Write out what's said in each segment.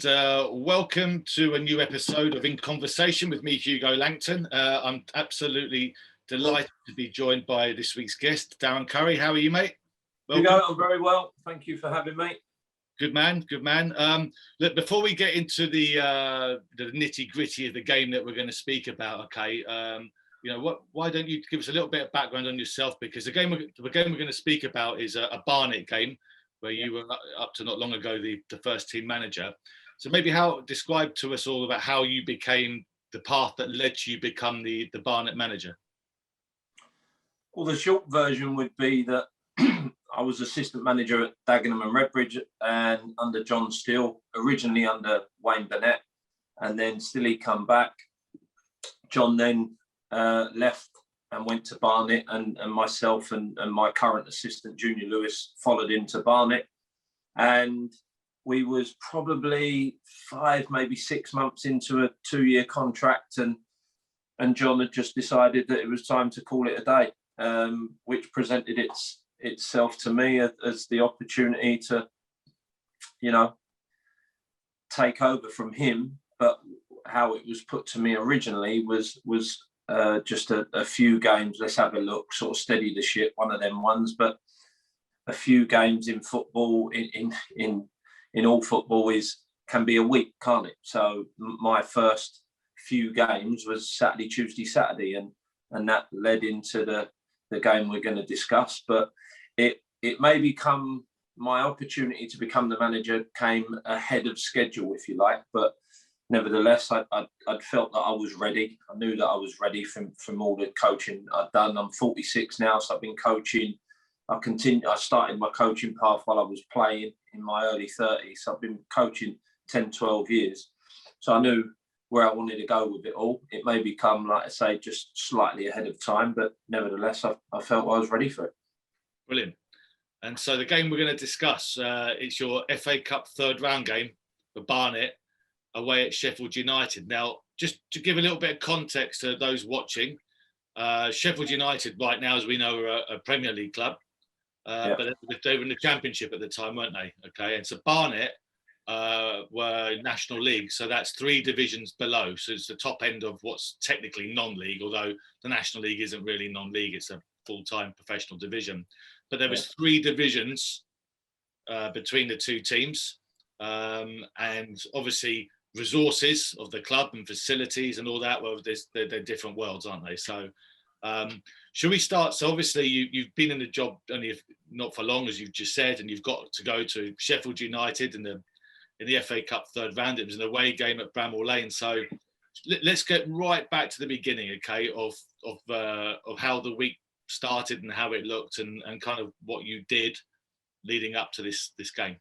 and welcome to a new episode of In Conversation with me, Hugo Langton. I'm absolutely delighted to be joined by this week's guest, Darren Currie. How are you, mate? Welcome. Hugo, I'm very well. Thank you for having me. Good man, good man. Look, before we get into the nitty-gritty of the game that we're going to speak about, okay, why don't you give us a little bit of background on yourself? Because the game we're going to speak about is a Barnet game, where you were up to not long ago the first team manager. So maybe describe to us all about how you became the path that led you become the Barnet manager. Well, the short version would be that I was assistant manager at Dagenham and Redbridge and under John Steele, originally under Wayne Barnett, and then Steele come back. John then left and went to Barnet, and myself and my current assistant, Junior Lewis, followed into Barnet. And we was probably 5, maybe 6 months into a 2-year contract, and John had just decided that it was time to call it a day, which presented itself to me as the opportunity to, take over from him. But how it was put to me originally was just a few games. Let's have a look, sort of steady the ship, one of them ones. But a few games in football, in all football, can be a week, can't it? So my first few games was Saturday, Tuesday, Saturday, and that led into the game we're going to discuss. But it may become my opportunity to become the manager came ahead of schedule, if you like, but nevertheless, I'd felt that I was ready. I knew that I was ready from all the coaching I'd done. I'm 46 now, so I've been coaching. I started my coaching path while I was playing in my early 30s. So I've been coaching 10, 12 years. So I knew where I wanted to go with it all. It may become, like I say, just slightly ahead of time, but nevertheless, I felt I was ready for it. Brilliant. And so the game we're going to discuss, it's your FA Cup third round game for Barnet, away at Sheffield United. Now, just to give a little bit of context to those watching, Sheffield United right now, as we know, are a Premier League club, but they were in the Championship at the time, weren't they? Okay, and so Barnet were National League, so that's 3 divisions below. So it's the top end of what's technically non-league, although the National League isn't really non-league; it's a full-time professional division. But there was 3 divisions between the 2 teams, and obviously resources of the club and facilities and all that, well, they're different worlds, aren't they? So should we start? So obviously you've been in the job only not for long, as you've just said, and you've got to go to Sheffield United in the FA Cup third round. It was an away game at Bramall Lane. So let's get right back to the beginning, okay, of how the week started and how it looked and kind of what you did leading up to this game.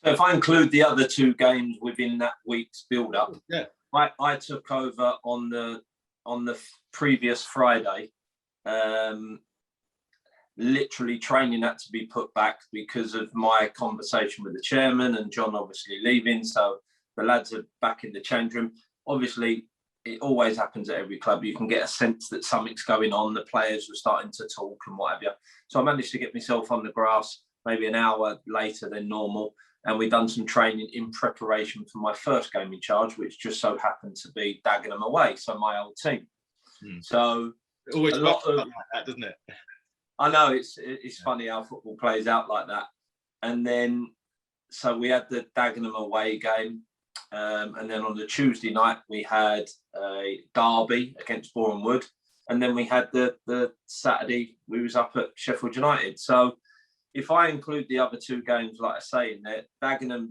So if I include the other 2 games within that week's build-up, I took over on the previous Friday. Literally training had to be put back because of my conversation with the chairman and John obviously leaving. So the lads are back in the change room. Obviously, it always happens at every club. You can get a sense that something's going on. The players were starting to talk and what have you. So I managed to get myself on the grass maybe an hour later than normal. And we've done some training in preparation for my first game in charge, which just so happened to be Dagenham away, so my old team. So it always a lot of like that, doesn't it? I know it's funny how football plays out like that. And then, so we had the Dagenham away game, and then on the Tuesday night we had a derby against Boreham Wood, and then we had the Saturday we was up at Sheffield United. So if I include the other 2 games, like I say, in there, Dagenham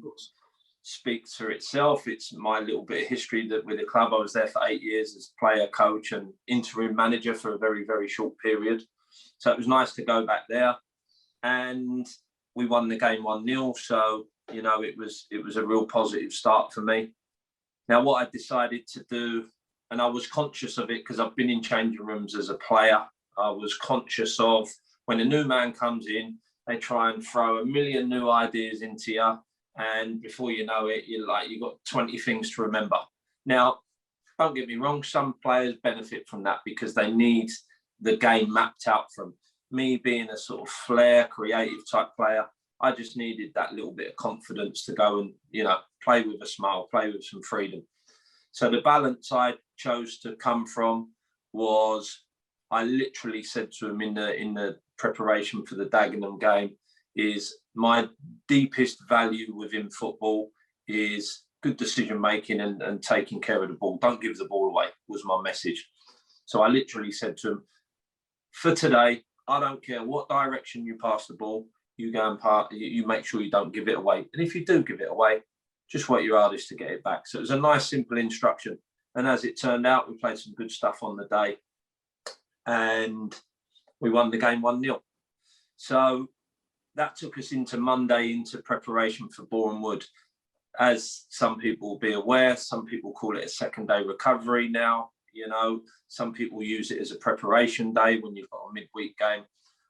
speaks for itself. It's my little bit of history that with the club. I was there for 8 years as player, coach, and interim manager for a very, very short period. So it was nice to go back there, and we won the game 1-0. So it was a real positive start for me. Now, what I decided to do, and I was conscious of it because I've been in changing rooms as a player. I was conscious of when a new man comes in, they try and throw a million new ideas into you, and before you know it, you've got 20 things to remember. Now, don't get me wrong, some players benefit from that because they need the game mapped out from. Me being a sort of flair, creative type player, I just needed that little bit of confidence to go and, play with a smile, play with some freedom. So the balance I chose to come from was, I literally said to him in the preparation for the Dagenham game, is my deepest value within football is good decision making and taking care of the ball. Don't give the ball away, was my message. So I literally said to him, for today, I don't care what direction you pass the ball, you go and you make sure you don't give it away. And if you do give it away, just work your hardest to get it back. So it was a nice, simple instruction. And as it turned out, we played some good stuff on the day and we won the game 1-0. So that took us into Monday, into preparation for Boreham Wood. As some people will be aware, some people call it a second day recovery now. Some people use it as a preparation day when you've got a midweek game.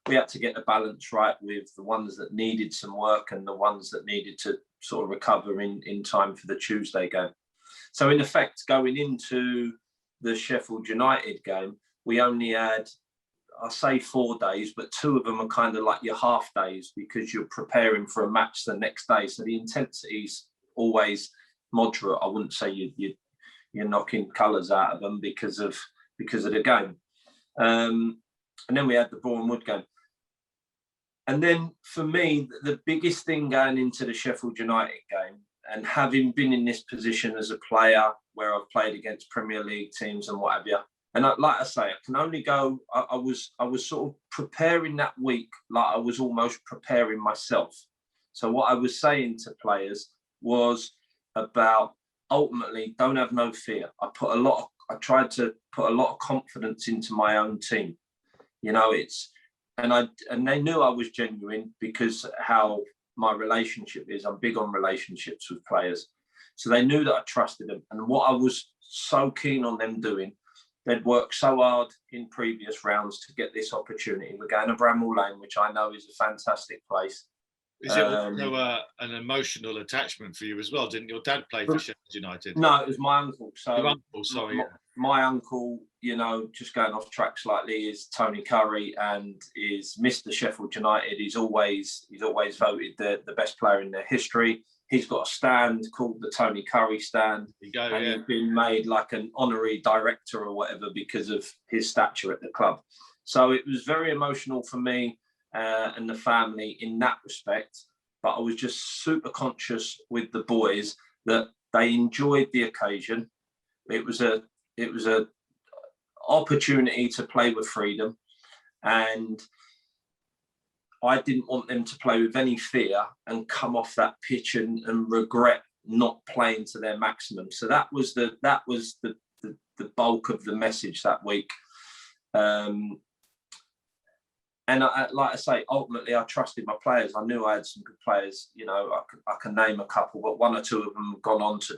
We had to get the balance right with the ones that needed some work and the ones that needed to sort of recover in time for the Tuesday game. So in effect, going into the Sheffield United game, we only had, I say 4 days, but 2 of them are kind of like your half days because you're preparing for a match the next day. So the intensity's always moderate. I wouldn't say you're knocking colours out of them because of the game. And then we had the Boreham Wood game. And then for me, the biggest thing going into the Sheffield United game, and having been in this position as a player where I've played against Premier League teams and what have you, and like I say, I can only go, I was sort of preparing that week like I was almost preparing myself. So what I was saying to players was about, ultimately, don't have no fear. I tried to put a lot of confidence into my own team. And they knew I was genuine because how my relationship is. I'm big on relationships with players. So they knew that I trusted them. And what I was so keen on them doing, they'd worked so hard in previous rounds to get this opportunity. We're going to Bramall Lane, which I know is a fantastic place. Is it also an emotional attachment for you as well? Didn't your dad play for Sheffield United? No, it was my uncle. So your uncle, sorry. My uncle, just going off track slightly, is Tony Currie and is Mr. Sheffield United. He's always voted the best player in their history. He's got a stand called the Tony Currie stand. He's been made like an honorary director or whatever because of his stature at the club. So it was very emotional for me and the family in that respect. But I was just super conscious with the boys that they enjoyed the occasion. It was a opportunity to play with freedom, and I didn't want them to play with any fear and come off that pitch and regret not playing to their maximum. So that was the bulk of the message that week. And like I say, ultimately, I trusted my players. I knew I had some good players. I can name a couple, but 1 or 2 of them have gone on to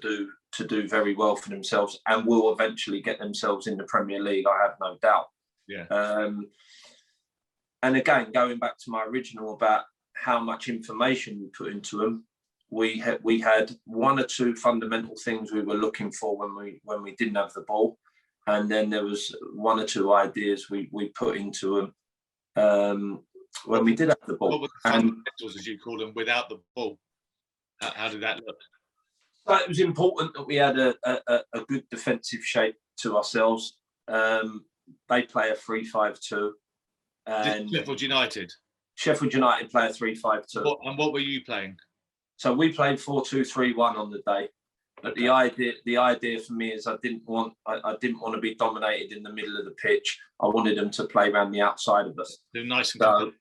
do very well for themselves and will eventually get themselves in the Premier League. I have no doubt. Yeah. And again, going back to my original about how much information we put into them, we had 1 or 2 fundamental things we were looking for when we didn't have the ball, and then there was 1 or 2 ideas we put into them. When we did have the ball. What were the fundamentals, as you call them, without the ball? How did that look? So it was important that we had a good defensive shape to ourselves. They play a 3-5-2. And Sheffield United? Sheffield United play a 3-5-2. And what were you playing? So we played 4-2-3-1 on the day. But the idea for me is I didn't want to be dominated in the middle of the pitch. I wanted them to play around the outside of us. They're nice and compact.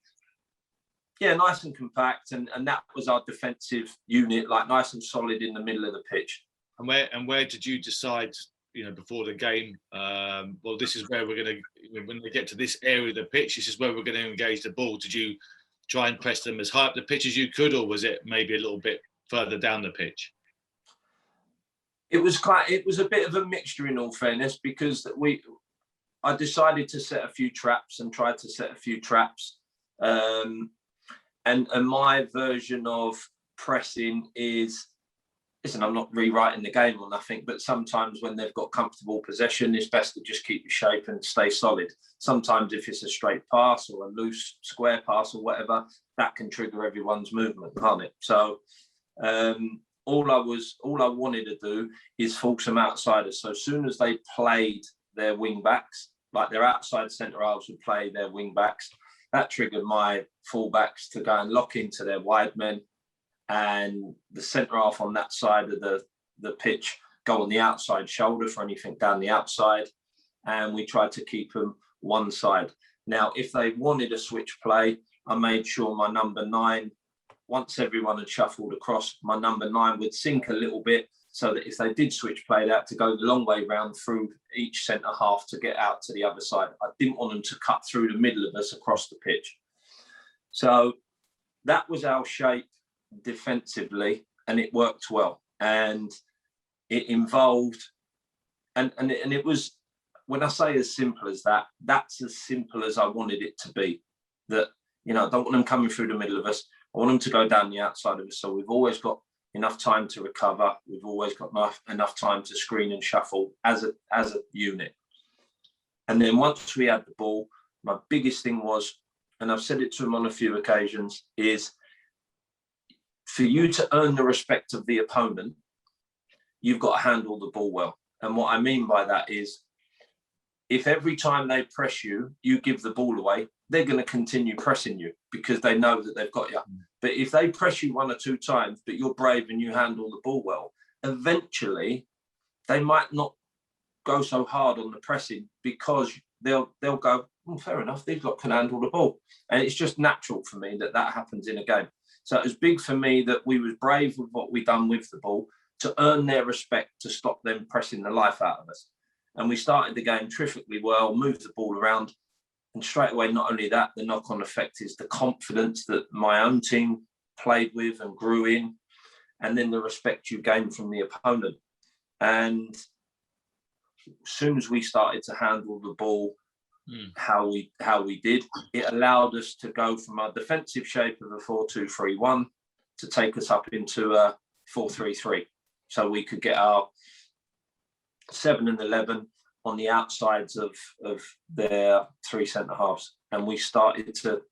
Yeah, nice and compact, and that was our defensive unit, like nice and solid in the middle of the pitch. And where did you decide, before the game? Well, this is where we're going to, when we get to this area of the pitch, this is where we're going to engage the ball. Did you try and press them as high up the pitch as you could, or was it maybe a little bit further down the pitch? It was a bit of a mixture, in all fairness, because I decided to set a few traps and tried to set a few traps. And my version of pressing is listen, I'm not rewriting the game or nothing, but sometimes when they've got comfortable possession, it's best to just keep your shape and stay solid. Sometimes if it's a straight pass or a loose square pass or whatever, that can trigger everyone's movement, can't it? So all I wanted to do is force them outsiders. So as soon as they played their wing backs, like their outside centre halves would play their wing backs, that triggered my full backs to go and lock into their wide men, and the centre half on that side of the pitch go on the outside shoulder for anything down the outside, and we tried to keep them one side. Now, if they wanted a switch play, I made sure my number 9, once everyone had shuffled across, my number 9 would sink a little bit, so that if they did switch play, they had to go the long way round through each centre half to get out to the other side. I didn't want them to cut through the middle of us across the pitch. So that was our shape defensively, and it worked well. And it involved, and it was, when I say as simple as that, that's as simple as I wanted it to be. That, I don't want them coming through the middle of us. I want them to go down the outside of us. So we've always got enough time to recover. We've always got enough time to screen and shuffle as a unit. And then once we had the ball, my biggest thing was, and I've said it to them on a few occasions, is for you to earn the respect of the opponent, you've got to handle the ball well. And what I mean by that is, if every time they press you, you give the ball away, they're going to continue pressing you because they know that they've got you. But if they press you 1 or 2 times, but you're brave and you handle the ball well, eventually they might not go so hard on the pressing, because they'll go, well, fair enough, these lot can handle the ball. And it's just natural for me that happens in a game. So it was big for me that we was brave with what we done with the ball to earn their respect, to stop them pressing the life out of us. And we started the game terrifically well, moved the ball around. And straight away, not only that, the knock-on effect is the confidence that my own team played with and grew in, and then the respect you gain from the opponent. And as soon as we started to handle the ball how we did, it allowed us to go from our defensive shape of a 4-2-3-1 to take us up into a 4-3-3. So we could get our 7 and 11 on the outsides of their 3 centre halves. And we started to,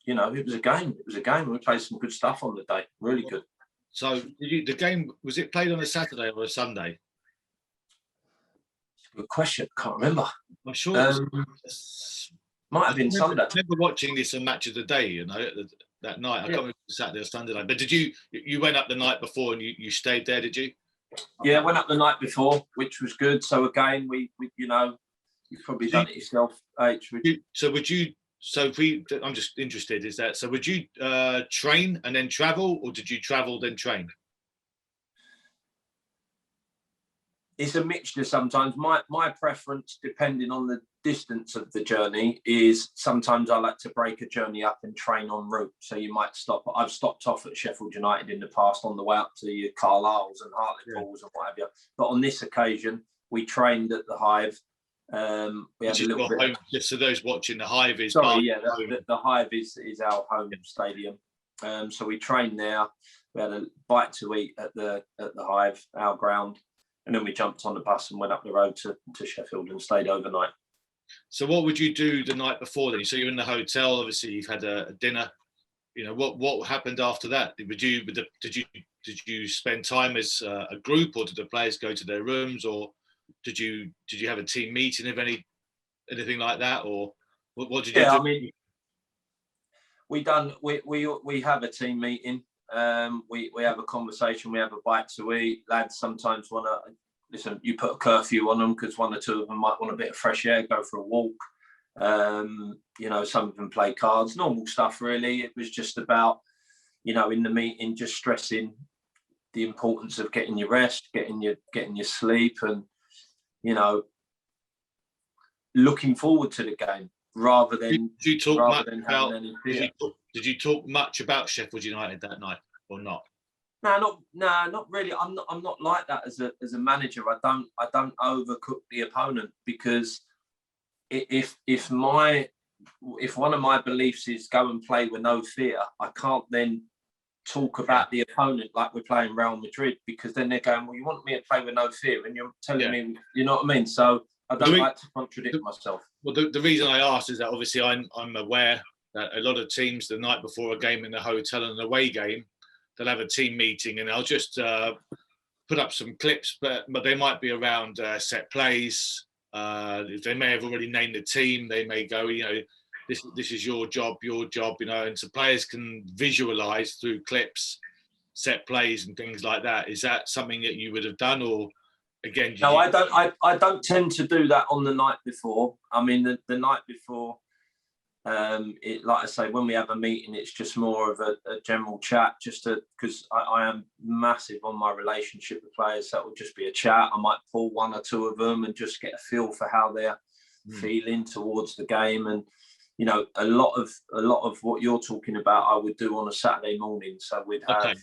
it was a game. It was a game. We played some good stuff on the day. Really good. So the game, was it played on a Saturday or a Sunday? Good question. Can't remember. I'm sure might have been Sunday. I remember watching this on Match of the Day, that night. I can't remember if it was Saturday or Sunday night. But did you went up the night before and you stayed there, did you? Yeah, went up the night before, which was good. So again, we you've probably done it yourself, H. I'm just interested, so would you train and then travel, or did you travel then train? It's a mixture sometimes. My preference, depending on the distance of the journey, is sometimes I like to break a journey up and train en route. So you might stop. I've stopped off at Sheffield United in the past on the way up to your Carlisles and Hartlepool and what have you. But on this occasion, we trained at the Hive. We had a little bit. Home, just so those watching, the Hive is. The Hive is our home stadium. So we trained there. We had a bite to eat at the Hive, our ground. And then we jumped on the bus and went up the road to Sheffield and stayed overnight. So what would you do the night before then? So you're in the hotel, obviously you've had a dinner. What happened after that? Did you spend time as a group, or did the players go to their rooms, or did you have a team meeting of anything like that, or what did you do? I mean, we have a team meeting. We have a conversation, we have a bite to eat. Lads sometimes want to, listen, you put a curfew on them because 1 or 2 of them might want a bit of fresh air, go for a walk. Some of them play cards, normal stuff really. It was just about, in the meeting, just stressing the importance of getting your rest, getting your sleep, and, looking forward to the game rather than did you talk much about Sheffield United that night or not? No, not really. I'm not like that as a manager. I don't overcook the opponent, because if one of my beliefs is go and play with no fear, I can't then talk about the opponent like we're playing Real Madrid, because then they're going, well, you want me to play with no fear, and you're telling me, you know what I mean? So I don't like to contradict myself. Well, the reason I asked is that obviously I'm aware that a lot of teams, the night before a game in the hotel and an away game, they'll have a team meeting, and I'll just put up some clips, but they might be around set plays. They may have already named the team. They may go, this is your job, and so players can visualize through clips, set plays and things like that. Is that something that you would have done, or again? No, I don't. I don't tend to do that on the night before. I mean, the night before, like I say, when we have a meeting, it's just more of a general chat, because I am massive on my relationship with players. That will just be a chat. I might pull one or two of them and just get a feel for how they're feeling towards the game. And a lot of what you're talking about, I would do on a Saturday morning. So we'd have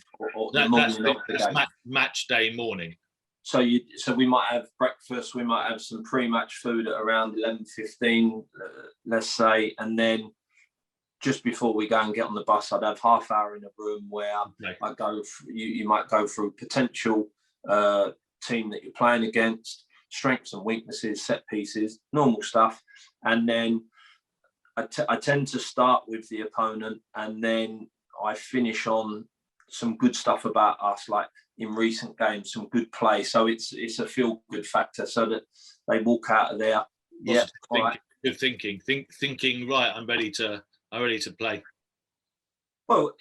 the morning of the game. Match day morning. So we might have breakfast, we might have some pre-match food at around 11:15, let's say, and then just before we go and get on the bus, I'd have half hour in a room where I go. You might go through potential team that you're playing against, strengths and weaknesses, set pieces, normal stuff, and then I tend to start with the opponent, and then I finish on some good stuff about us, like in recent games, some good play. So it's a feel-good factor, so that they walk out of there. Good thinking. Thinking. Right, I'm ready to play. Well,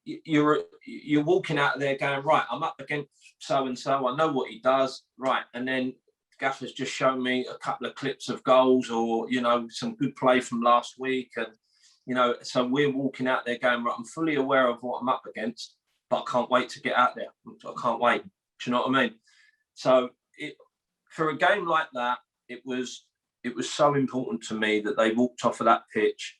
you're walking out of there going, right, I'm up against so and so. I know what he does, right, and then Gaffer's just shown me a couple of clips of goals, or some good play from last week, and so we're walking out there going, right, I'm fully aware of what I'm up against, but I can't wait to get out there. I can't wait. Do you know what I mean? So for a game like that, it was so important to me that they walked off of that pitch,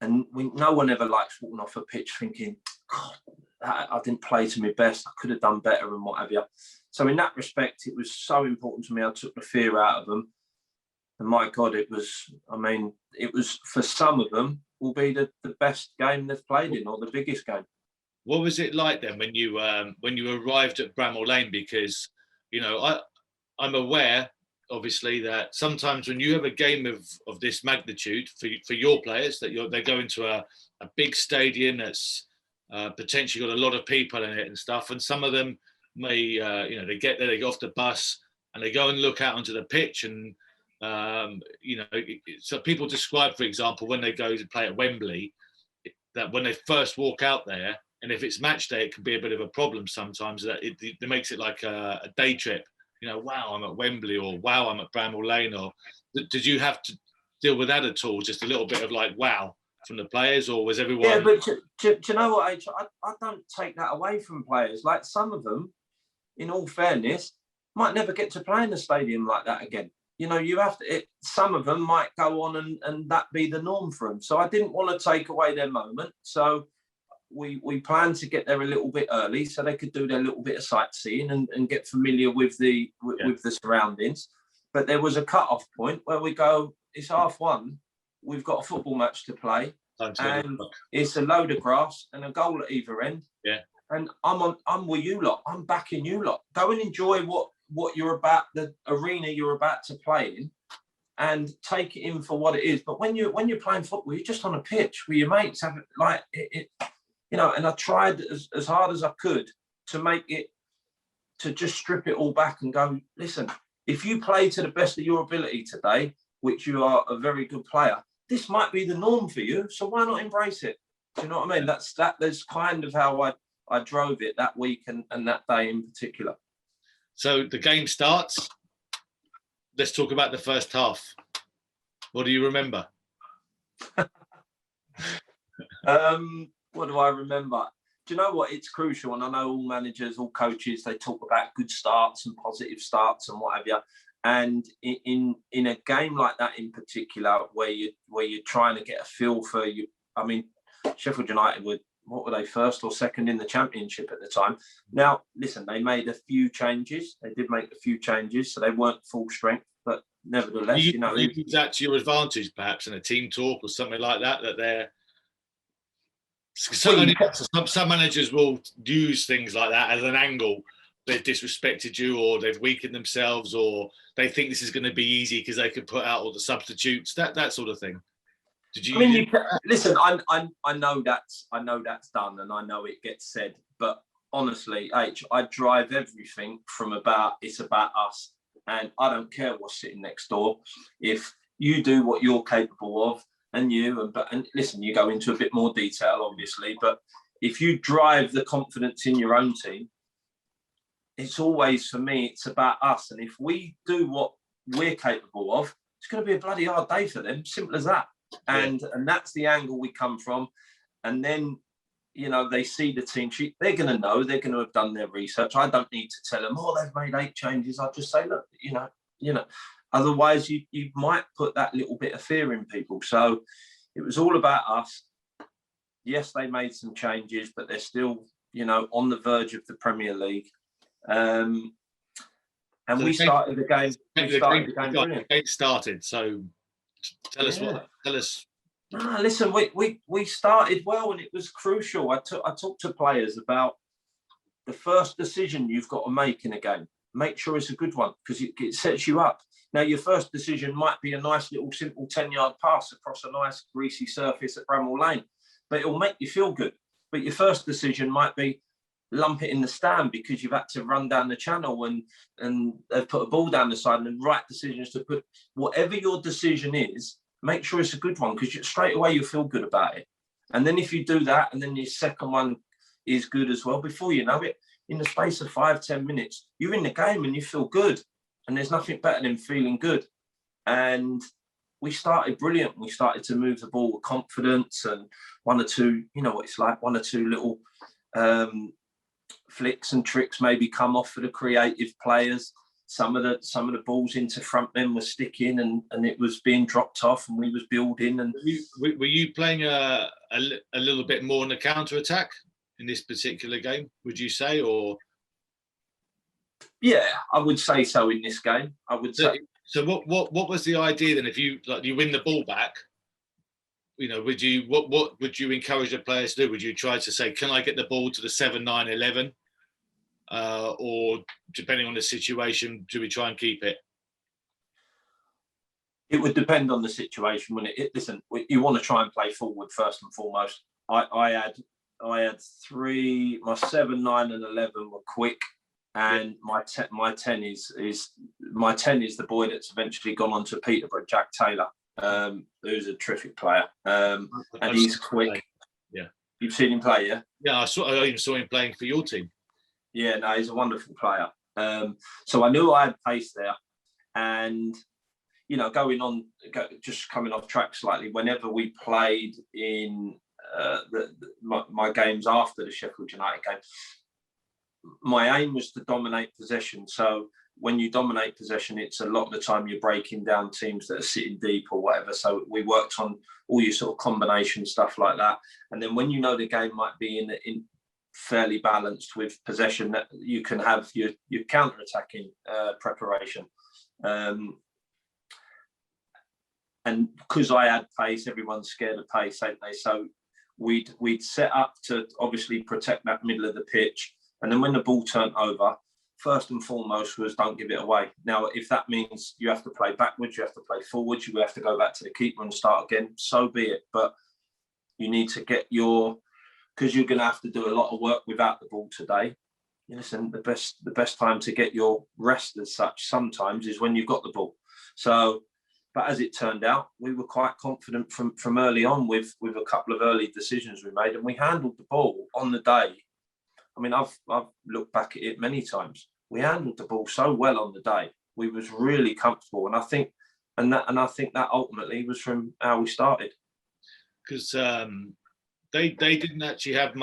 and no one ever likes walking off a pitch thinking, God, I didn't play to my best. I could have done better and what have you. So in that respect, it was so important to me. I took the fear out of them. And my God, it was for some of them, will be the best game they've played in, or the biggest game. What was it like then when you arrived at Bramall Lane? Because, I'm aware, obviously, that sometimes when you have a game of this magnitude for your players, that they go into a big stadium that's potentially got a lot of people in it and stuff, and some of them may, they get there, they get off the bus and they go and look out onto the pitch, and so people describe, for example, when they go to play at Wembley, that when they first walk out there, and if it's match day, it can be a bit of a problem sometimes, that it makes it like a day trip. Wow, I'm at Wembley, or wow, I'm at Bramall Lane. Or did you have to deal with that at all? Just a little bit of like, wow, from the players, or was everyone? Yeah, but do you know what, H? I don't take that away from players. Like, some of them, in all fairness, might never get to play in a stadium like that again. You have to. Some of them might go on and that be the norm for them. So I didn't want to take away their moment. So we planned to get there a little bit early so they could do their little bit of sightseeing and get familiar with the surroundings. But there was a cut-off point where we go, it's 1:30, we've got a football match to play, and it's a load of grass and a goal at either end. Yeah. And I'm with you lot. I'm backing you lot. Go and enjoy what you're about, the arena you're about to play in, and take it in for what it is. But when you're playing football, you're just on a pitch with your mates. Have it like it. And I tried as hard as I could to make it, to just strip it all back and go, listen, if you play to the best of your ability today, which you are a very good player, this might be the norm for you. So why not embrace it? Do you know what I mean? That's kind of how I drove it that week and that day in particular. So the game starts. Let's talk about the first half. What do you remember? What do I remember? Do you know what? It's crucial, and I know all managers, all coaches, they talk about good starts and positive starts and what have you. And in a game like that in particular, where you're trying to get a feel for you, I mean, Sheffield United what were they, first or second in the Championship at the time? Now, listen, they made a few changes. They did make a few changes, so they weren't full strength, but nevertheless, you use that to your advantage, perhaps in a team talk or something like that. That they're Some managers will use things like that as an angle. They've disrespected you, or they've weakened themselves, or they think this is going to be easy because they can put out all the substitutes. That sort of thing. Did you? I mean, listen. I know that's done, and I know it gets said. But honestly, I drive everything from it's about us, and I don't care what's sitting next door. If you do what you're capable of, and listen, you go into a bit more detail, obviously, but if you drive the confidence in your own team, it's always, for me, it's about us. And if we do what we're capable of, it's going to be a bloody hard day for them. Simple as that. And that's the angle we come from. And then, they see the team sheet. They're going to know. They're going to have done their research. I don't need to tell them, they've made 8 changes. I just say, look, otherwise you might put that little bit of fear in people. So it was all about us. Yes, they made some changes, but they're still, on the verge of the Premier League. And so we started the game. The game started. So tell us. Listen, we started well, and it was crucial. I talked to players about the first decision you've got to make in a game. Make sure it's a good one, because it sets you up. Now, your first decision might be a nice little simple 10-yard pass across a nice greasy surface at Bramall Lane, but it will make you feel good. But your first decision might be lump it in the stand because you've had to run down the channel and they've put a ball down the side, and the right decision is to put whatever your decision is, make sure it's a good one, because straight away you feel good about it. And then if you do that, and then your second one is good as well, before you know it, in the space of 5-10 minutes, you're in the game and you feel good. And there's nothing better than feeling good. And we started brilliant. We started to move the ball with confidence, and one or two, what it's like, one or two little flicks and tricks maybe come off for the creative players. Some of the balls into front men were sticking, and it was being dropped off, and we was building. And were you playing a little bit more on the counter attack in this particular game? Would you say, or? Yeah, I would say so in this game. I would say. So what was the idea then? If you win the ball back, what would you encourage the players to do? Would you try to say, can I get the ball to the 7, 9, 11? Or depending on the situation, do we try and keep it? It would depend on the situation. Listen, you want to try and play forward first and foremost. I had 3. My 7, 9, and 11 were quick, and my 10 is the boy that's eventually gone on to Peterborough, Jack Taylor, who's a terrific player, and he's quick. Yeah, you've seen him play, yeah? Yeah, I even saw him playing for your team. Yeah, no, he's a wonderful player. So I knew I had pace there, and just coming off track slightly. Whenever we played in my games after the Sheffield United game, my aim was to dominate possession. So when you dominate possession, it's a lot of the time you're breaking down teams that are sitting deep or whatever. So we worked on all your sort of combination stuff like that. And then when the game might be in fairly balanced with possession, that you can have your counter-attacking preparation. And because I had pace, everyone's scared of pace, ain't they? So we'd set up to obviously protect that middle of the pitch. And then when the ball turned over, first and foremost was don't give it away. Now, if that means you have to play backwards, you have to play forwards, you have to go back to the keeper and start again, so be it. But you need to get because you're going to have to do a lot of work without the ball today. Listen, the best time to get your rest as such sometimes is when you've got the ball. So, but as it turned out, we were quite confident from early on with a couple of early decisions we made, and we handled the ball on the day. I mean, I've looked back at it many times. We handled the ball so well on the day. We was really comfortable, and I think that ultimately was from how we started. Because they didn't actually have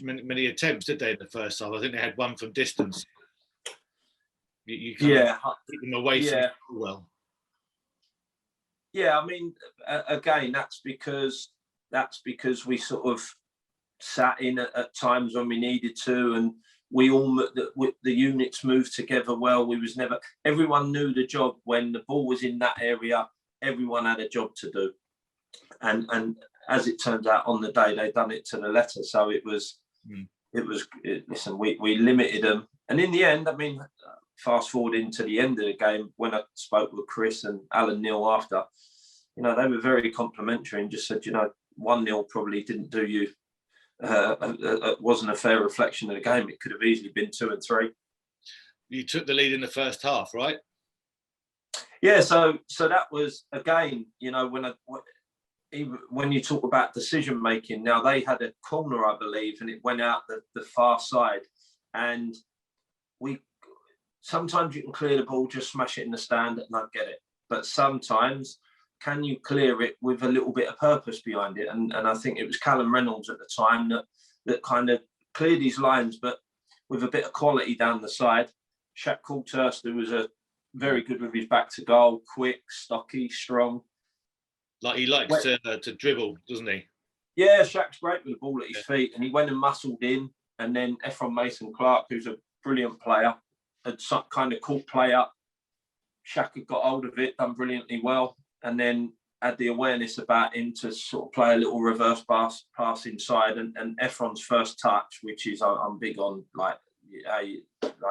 many attempts, did they, in the first half? I think they had one from distance. You keep them away from it well. Yeah, I mean, again, that's because we sort of sat in at times when we needed to, and the units moved together well. Everyone knew the job. When the ball was in that area, everyone had a job to do, and as it turns out, on the day they done it to the letter. So it was. Listen, we limited them, and in the end, I mean, fast forward into the end of the game, when I spoke with Chris and Alan Neil after, they were very complimentary and just said, 1-0 probably didn't do you. Wasn't a fair reflection of the game. It could have easily been 2 and 3. You took the lead in the first half, right? Yeah. So that was, again, when you talk about decision making, now they had a corner, I believe, and it went out the far side, and sometimes you can clear the ball, just smash it in the stand and not get it, but sometimes can you clear it with a little bit of purpose behind it? And I think it was Callum Reynolds at the time that kind of cleared his lines, but with a bit of quality down the side. Shaq Coulthurst, who was a very good with his back to goal, quick, stocky, strong. Like, he likes to dribble, doesn't he? Yeah, Shaq's great with the ball at his feet, and he went and muscled in. And then Ephron Mason-Clark, who's a brilliant player, had some kind of caught play up. Shaq had got hold of it, done brilliantly well, and then had the awareness about him to sort of play a little reverse pass inside. And Ephron's first touch, which is, I'm big on, like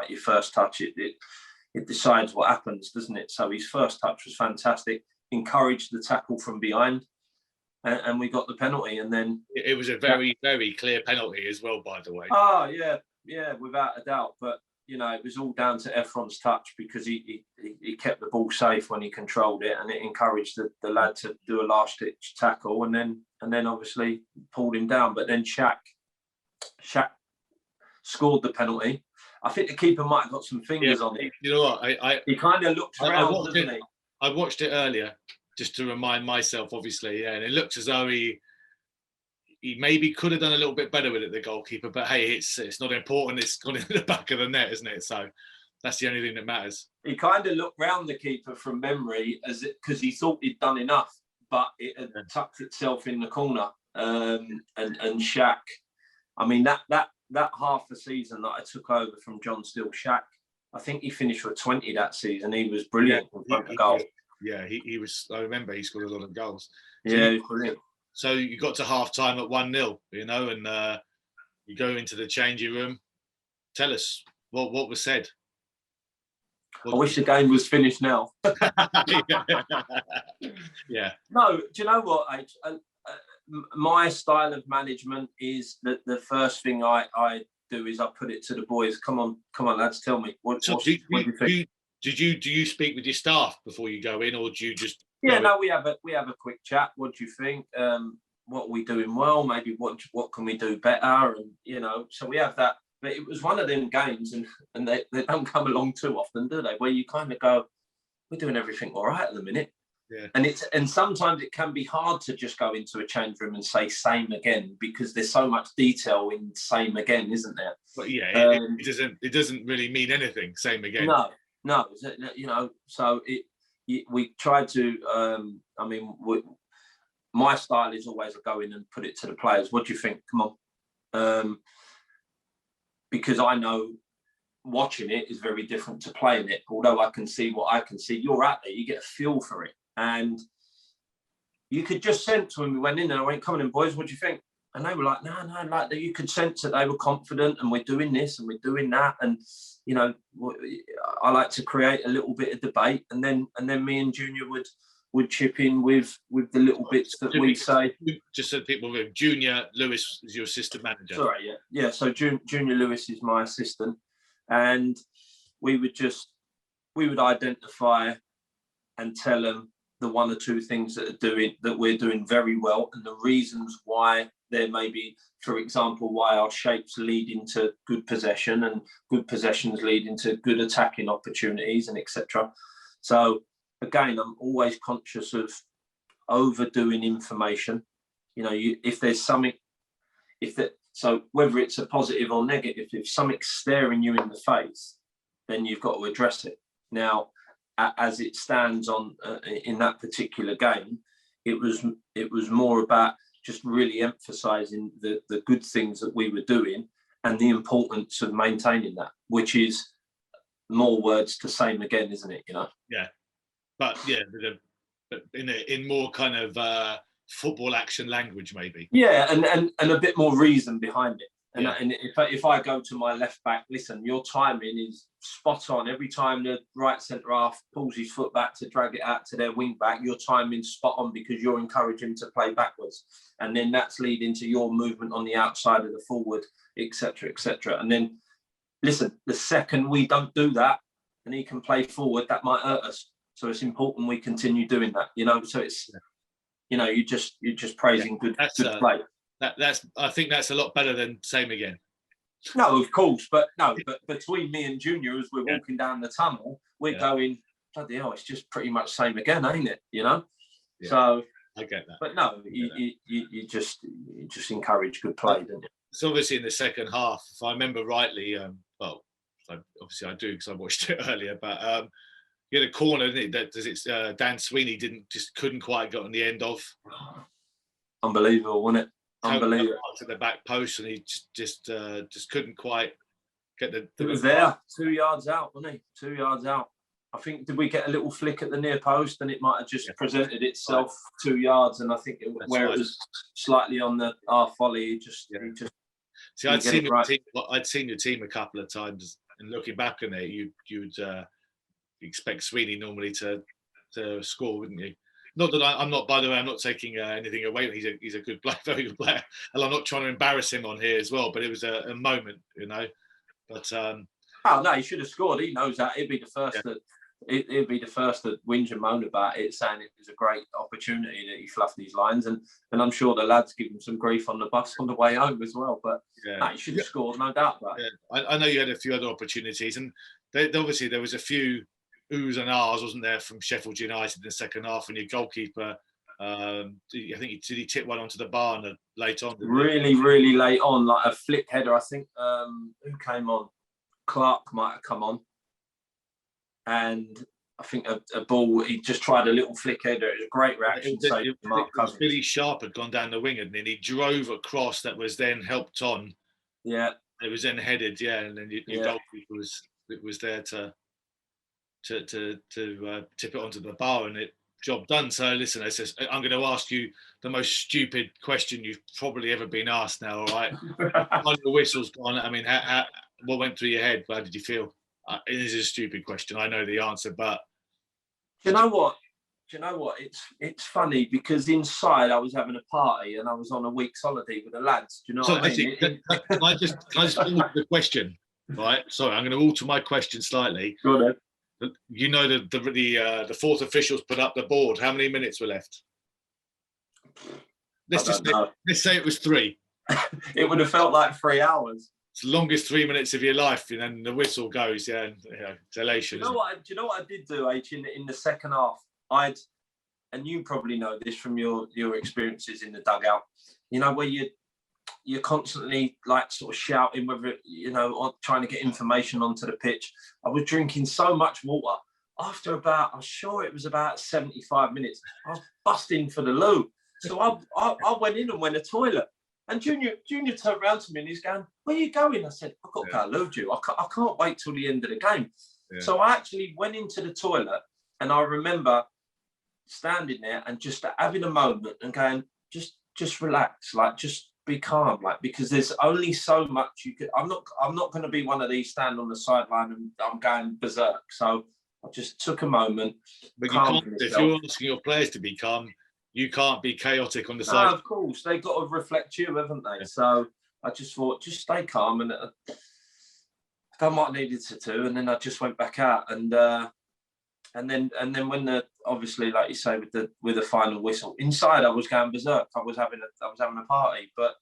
your first touch, it decides what happens, doesn't it? So his first touch was fantastic. Encouraged the tackle from behind, and we got the penalty. And then it was a very, very clear penalty as well, by the way. Oh yeah, without a doubt. But it was all down to Ephron's touch, because he kept the ball safe when he controlled it, and it encouraged the lad to do a last ditch tackle, and then obviously pulled him down. But then Shaq scored the penalty. I think the keeper might have got some fingers on it. You know what? He kind of looked around, doesn't he? I watched it earlier just to remind myself, obviously, and it looks as though he maybe could have done a little bit better with it, the goalkeeper. But hey, it's not important. It's gone in the back of the net, isn't it? So that's the only thing that matters. He kind of looked round the keeper from memory, because he thought he'd done enough, but it had tucked itself in the corner. And Shaq, I mean, that half a season that I took over from John Steele, Shaq, I think he finished with 20 that season. He was brilliant in front of goal. He was. I remember he scored a lot of goals. So he was brilliant. So you got to half time at 1-0, and you go into the changing room. Tell us what was said. I wish the game was finished now. Yeah. No, do you know what, H? My style of management is that the first thing I do is I put it to the boys. Come on, lads, tell me what do you think? Do you speak with your staff before you go in, or do you just? Yeah, no, we have a quick chat. What do you think? What are we doing well? Maybe what can we do better? And so we have that. But it was one of them games, and they don't come along too often, do they? Where you kind of go, we're doing everything all right at the minute. Yeah. And sometimes it can be hard to just go into a change room and say same again, because there's so much detail in same again, isn't there? But yeah, it doesn't really mean anything. Same again. No. So we try to. My style is always to go in and put it to the players. What do you think? Come on, because I know watching it is very different to playing it. Although I can see what I can see, you're out there, you get a feel for it. And you could just sense when we went in and I went, come on in, boys, what do you think? And they were like, no, like that. You could sense that they were confident, and we're doing this and we're doing that. And, I like to create a little bit of debate, and then me and Junior would chip in with the little bits that we say. Just so people know, Junior Lewis is your assistant manager. Sorry, yeah. So Junior Lewis is my assistant, and we would identify and tell them the one or two things that we're doing very well, and the reasons why there may be, for example, why our shapes lead into good possession, and good possessions lead into good attacking opportunities, and etc. So again, I'm always conscious of overdoing information. If there's something, so whether it's a positive or negative, if something's staring you in the face, then you've got to address it. Now, as it stands in that particular game, it was more about just really emphasising the good things that we were doing and the importance of maintaining that, which is more words to same again, isn't it? Yeah, but yeah, in more kind of football action language, maybe. Yeah, and a bit more reason behind it. And, Yeah. and if I go to my left back, listen, your timing is spot on. Every time the right centre half pulls his foot back to drag it out to their wing back, your timing's spot on because you're encouraging him to play backwards. And then that's leading to your movement on the outside of the forward, etc., etc. And then, listen, the second we don't do that and he can play forward, that might hurt us. So it's important we continue doing that, you know. So it's, you know, you're just praising good play. I think that's a lot better than same again. No, of course, but between me and Junior, as we're walking down the tunnel, we're going, bloody hell, it's just pretty much same again, ain't it? You know. Yeah. So I get that. But no, you just encourage good play, don't you? It's obviously in the second half, if I remember rightly. Well, obviously I do because I watched it earlier, but. You had a corner, didn't it? That Dan Sweeney couldn't quite get on the end of. Unbelievable, wasn't it? Unbelievable. To the back post, and he just couldn't quite get the. It was there, 2 yards out, wasn't he? 2 yards out. I think, did we get a little flick at the near post, and it might have just presented itself 2 yards, and I think it was slightly on the half volley. He just. See, I'd seen your team a couple of times, and looking back on it, you'd. Expect Sweeney normally to score, wouldn't you? Not that I'm not. By the way, I'm not taking anything away. He's a good player, very good player, and I'm not trying to embarrass him on here as well. But it was a moment, you know. But oh no, he should have scored. He knows that. He'd be the first that he'd be the first to whinge and moan about it, saying it was a great opportunity that he fluffed these lines, and I'm sure the lads give him some grief on the bus on the way home as well. But no, he should have scored, no doubt about it. I know you had a few other opportunities, and obviously there was a few oohs and ahs, wasn't there, from Sheffield United in the second half, and your goalkeeper, I think he tipped one onto the bar late on. Really late on, like a flick header. I think who came on? Clark might have come on, and I think a ball. He just tried a little flick header. It was a great reaction. Billy Sharp had gone down the wing, and then he drove across. That was then helped on. Yeah, it was then headed. Yeah, and then your goalkeeper was there to tip it onto the bar, and it job done. So listen, I'm going to ask you the most stupid question you've probably ever been asked now. All right, when the whistle's gone, I mean, what went through your head? How did you feel? It is a stupid question. I know the answer, but do you know what? It's funny because inside I was having a party and I was on a week's holiday with the lads. Do you know what I mean? Can I just alter the question? Right. Sorry, I'm going to alter my question slightly. Go ahead. You know, the fourth officials put up the board. How many minutes were left? Let's say it was 3. It would have felt like 3 hours. It's the longest 3 minutes of your life, and then the whistle goes. Yeah, and, it's elation. Do you know what I did do, H, in the second half? And you probably know this from your experiences in the dugout. You know, where you're constantly like sort of shouting, whether trying to get information onto the pitch. I was drinking so much water. After I'm sure it was about 75 minutes, I was busting for the loo. So I went in and went to the toilet. And Junior turned around to me and he's going, "Where are you going?" I said, "I've got to go loo you. I can't wait till the end of the game." Yeah. So I actually went into the toilet, and I remember standing there and just having a moment and going, just relax, like just be calm, like, because there's only so much you could. I'm not going to be one of these stand on the sideline and I'm going berserk. So I just took a moment. But you can't, if you're asking your players to be calm, you can't be chaotic on the side. Of course, they've got to reflect you, haven't they? Yeah. So I just thought, just stay calm, and I done what I needed to do, and then I just went back out, and then when obviously, like you say, with the final whistle, inside I was going berserk. I was having a party, but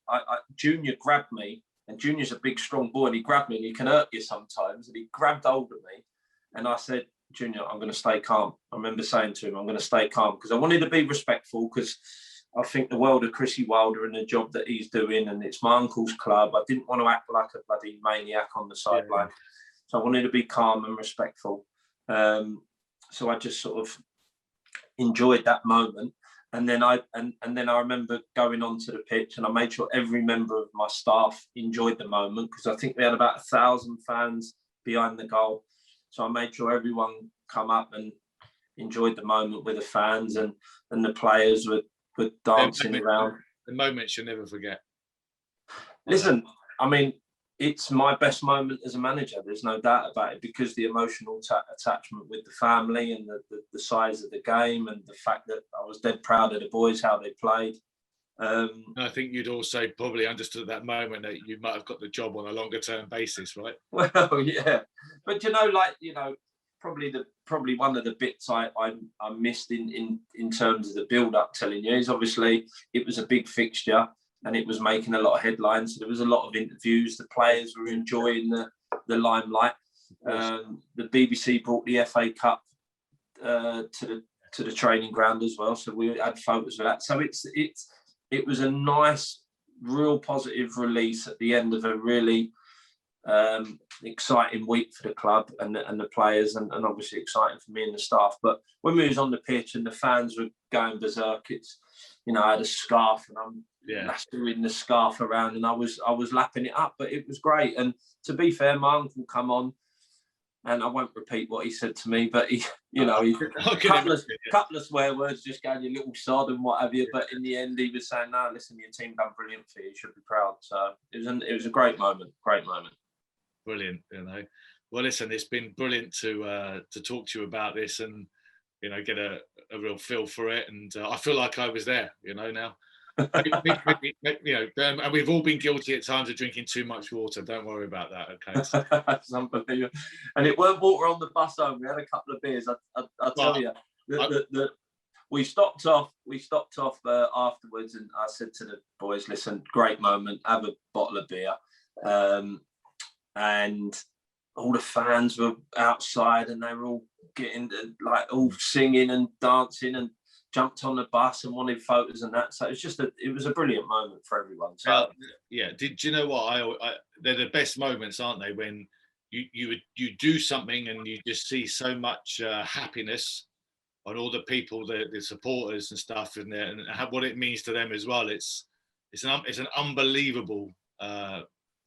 Junior grabbed me, and Junior's a big, strong boy, and he grabbed me, and he can hurt you sometimes, and he grabbed hold of me, and I said, "Junior, I'm going to stay calm." I remember saying to him, "I'm going to stay calm," because I wanted to be respectful, because I think the world of Chrissy Wilder and the job that he's doing, and it's my uncle's club. I didn't want to act like a bloody maniac on the sideline. Yeah. So I wanted to be calm and respectful. So I just sort of enjoyed that moment. And then I remember going onto the pitch, and I made sure every member of my staff enjoyed the moment, because I think we had about 1,000 fans behind the goal. So I made sure everyone come up and enjoyed the moment with the fans, and the players were were dancing around. The moments you'll never forget. Listen, I mean, it's my best moment as a manager. There's no doubt about it, because the emotional attachment with the family and the size of the game, and the fact that I was dead proud of the boys, how they played. I think you'd also probably understood at that moment that you might have got the job on a longer term basis, right? Well, yeah, but probably one of the bits I missed in terms of the build up, telling you, is obviously it was a big fixture and it was making a lot of headlines. So there was a lot of interviews. The players were enjoying the limelight. The BBC brought the FA Cup to the training ground as well, so we had photos of that. So it was a nice, real positive release at the end of a really exciting week for the club and the players, and obviously exciting for me and the staff. But when we was on the pitch and the fans were going berserk, it's, I had a scarf and I'm lacerating the scarf around, and I was lapping it up, but it was great. And to be fair, my uncle come on, and I won't repeat what he said to me, but he couple of swear words, just going, "You little sod" and what have you. But in the end, he was saying, "No, listen, your team done brilliant for you. You should be proud." So it was a great moment. Brilliant. Well, listen, it's been brilliant to talk to you about this and get a real feel for it. And I feel like I was there. Now. And we've all been guilty at times of drinking too much water. Don't worry about that, okay? That's unbelievable. And it weren't water on the bus home. We had a couple of beers. I tell you, we stopped off afterwards, and I said to the boys, "Listen, great moment. Have a bottle of beer." And all the fans were outside, and they were all all singing and dancing, and jumped on the bus and wanted photos and that. So it was a brilliant moment for everyone. So Did you know what? They're the best moments, aren't they? When you do something and you just see so much happiness on all the people, the supporters and stuff in there, and what it means to them as well. It's an unbelievable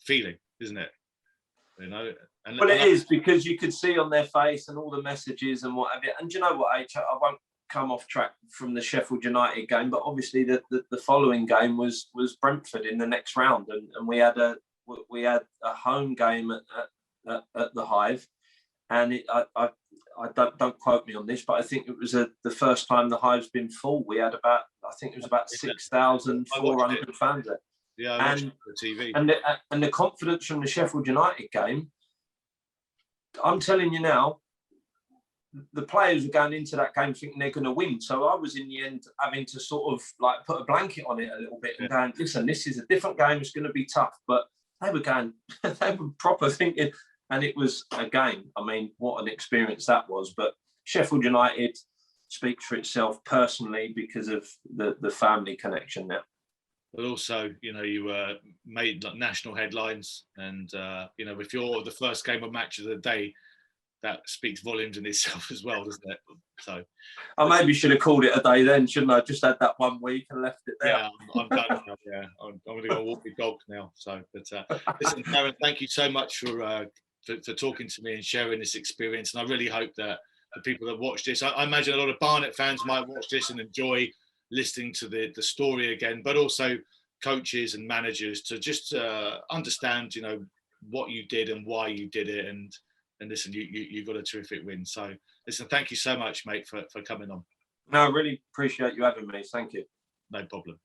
feeling, isn't it? It is, because you could see on their face and all the messages and what have you. And you know what, I won't come off track from the Sheffield United game, but obviously the following game was Brentford in the next round, and we had a home game at the Hive, and I don't quote me on this, but I think it was the first time the Hive's been full. We had about 6,400 fans there. Yeah, I watched it on TV. And the confidence from the Sheffield United game, I'm telling you now, the players were going into that game thinking they're going to win. So I was in the end having to sort of put a blanket on it a little bit and going, "Listen, this is a different game. It's going to be tough." But they were proper thinking, and it was a game. I mean, what an experience that was. But Sheffield United speaks for itself personally because of the family connection there. But also, you made national headlines, and if you're the first game or match of the day, that speaks volumes in itself as well, doesn't it? So I maybe should have called it a day then, shouldn't I? Just had that 1 week and left it there. Yeah, I'm done now. Yeah, I'm going to go walk my dog now. So, but listen, Darren, thank you so much for talking to me and sharing this experience. And I really hope that the people that watch this, I imagine a lot of Barnet fans might watch this and enjoy listening to the story again, but also coaches and managers to just understand, what you did and why you did it. And listen, you got a terrific win. So listen, thank you so much, mate, for coming on. No, I really appreciate you having me. Thank you. No problem.